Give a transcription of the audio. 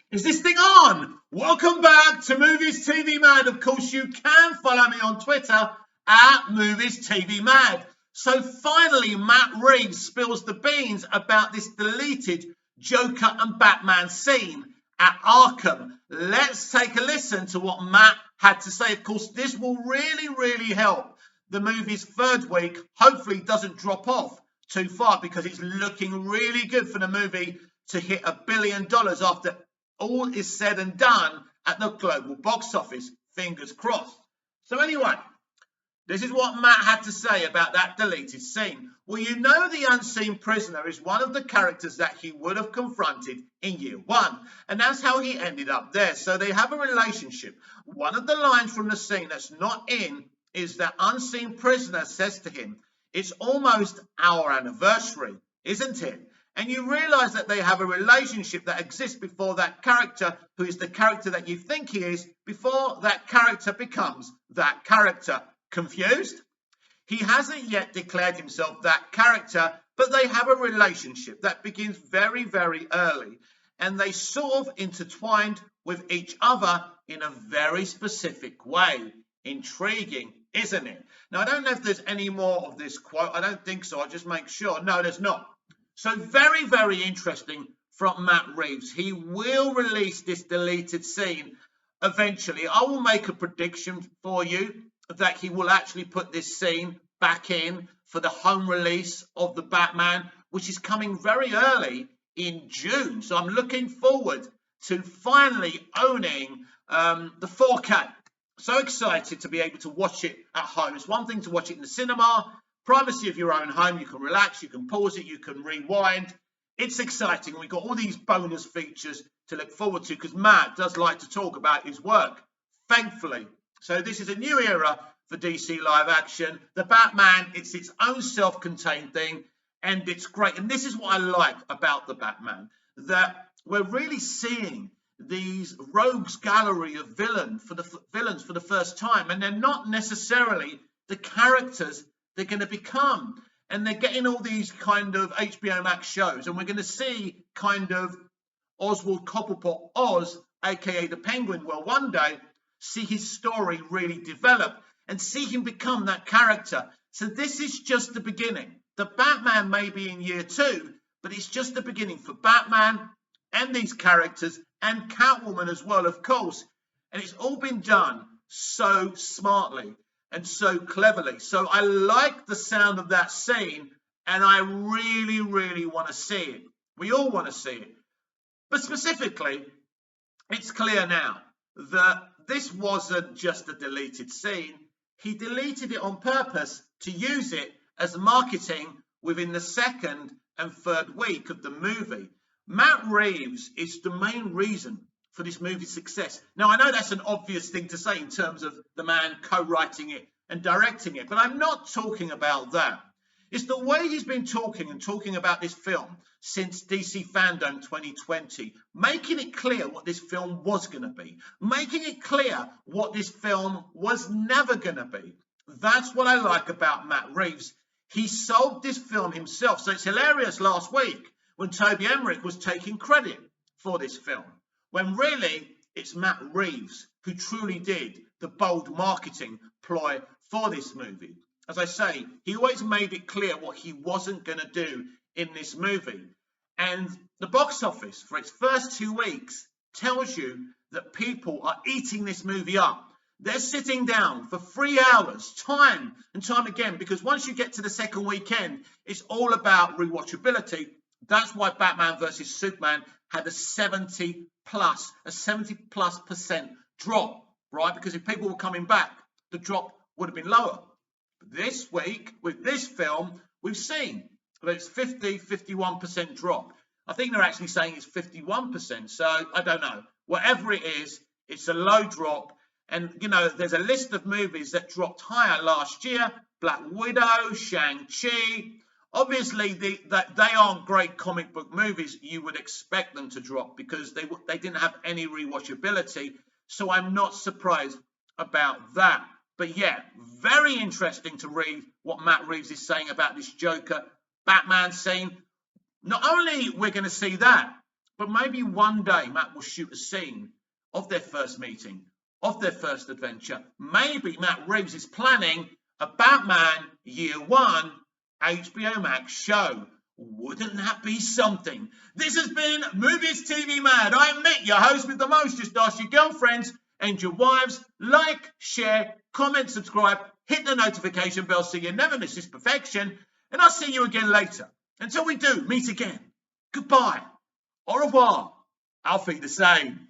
Is this thing on? Welcome back to Movies TV Mad. Of course, you can follow me on Twitter at Movies TV Mad. So finally, Matt Reeves spills the beans about this deleted Joker and Batman scene at Arkham. Let's take a listen to what Matt had to say. Of course, this will really help the movie's third week. Hopefully, it doesn't drop off too far because it's looking really good for the movie to hit $1 billion after all is said and done at the global box office. Fingers crossed. So anyway, this is what Matt had to say about that deleted scene. Well, you know, the unseen prisoner is one of the characters that he would have confronted in year one, and that's how he ended up there. So they have a relationship. One of the lines from the scene that's not in is that unseen prisoner says to him, "It's almost our anniversary, isn't it?" And you realize that they have a relationship that exists before that character, who is the character that you think he is, before that character becomes that character. Confused? He hasn't yet declared himself that character, but they have a relationship that begins very early, and they sort of intertwined with each other in a very specific way. Intriguing, isn't it? Now, I don't know if there's any more of this quote. I don't think so. I'll just make sure. No, there's not. So very interesting from Matt Reeves. He will release this deleted scene eventually. I will make a prediction for you that he will actually put this scene back in for the home release of the Batman, which is coming very early in June. So I'm looking forward to finally owning the 4K. So excited to be able to watch it at home. It's one thing to watch it in the cinema. Privacy of your own home. You can relax, you can pause it, you can rewind. It's exciting. We've got all these bonus features to look forward to because Matt does like to talk about his work, thankfully. So this is a new era for DC live action. The Batman, it's its own self-contained thing, and it's great. And this is what I like about the Batman, that we're really seeing these rogues gallery of villains for the first time, and they're not necessarily the characters they're going to become. And they're getting all these kind of HBO Max shows, and we're going to see kind of Oswald Cobblepot Oz, aka the Penguin, will one day see his story really develop and see him become that character. So this is just the beginning. The Batman may be in year two, but it's just the beginning for Batman and these characters and Catwoman as well, of course. And it's all been done so smartly and so cleverly. So I like the sound of that scene, and I really want to see it. We all want to see it. But specifically, it's clear now that this wasn't just a deleted scene. He deleted it on purpose to use it as marketing within the second and third week of the movie. Matt Reeves is the main reason for this movie's success. Now, I know that's an obvious thing to say in terms of the man co-writing it and directing it, but I'm not talking about that. It's the way he's been talking about this film since DC Fandom 2020, making it clear what this film was going to be, making it clear what this film was never going to be. That's what I like about Matt Reeves. He sold this film himself. So it's hilarious last week when Toby Emmerich was taking credit for this film, when really it's Matt Reeves who truly did the bold marketing ploy for this movie. As I say, he always made it clear what he wasn't going to do in this movie. And the box office for its first 2 weeks tells you that people are eating this movie up. They're sitting down for 3 hours, time and time again, because once you get to the second weekend, it's all about rewatchability. That's why Batman versus Superman had a 70+% drop, right? Because if people were coming back, the drop would have been lower. But this week, with this film, we've seen that it's 51% drop. I think they're actually saying it's 51%. So I don't know. Whatever it is, it's a low drop. And, you know, there's a list of movies that dropped higher last year. Black Widow, Shang-Chi. Obviously, they aren't great comic book movies. You would expect them to drop because they didn't have any rewatchability. So I'm not surprised about that. But yeah, very interesting to read what Matt Reeves is saying about this Joker Batman scene. Not only we're going to see that, But maybe one day Matt will shoot a scene of their first meeting, of their first adventure. Maybe Matt Reeves is planning a Batman Year One HBO Max show. Wouldn't that be something? This has been Movies TV Mad. I'm Mick, your host with the most. Just ask your girlfriends and your wives. Like, share, comment, subscribe, hit the notification bell so you never miss this perfection. And I'll see you again later. Until we do meet again. Goodbye. Au revoir. Auf Wiedersehen.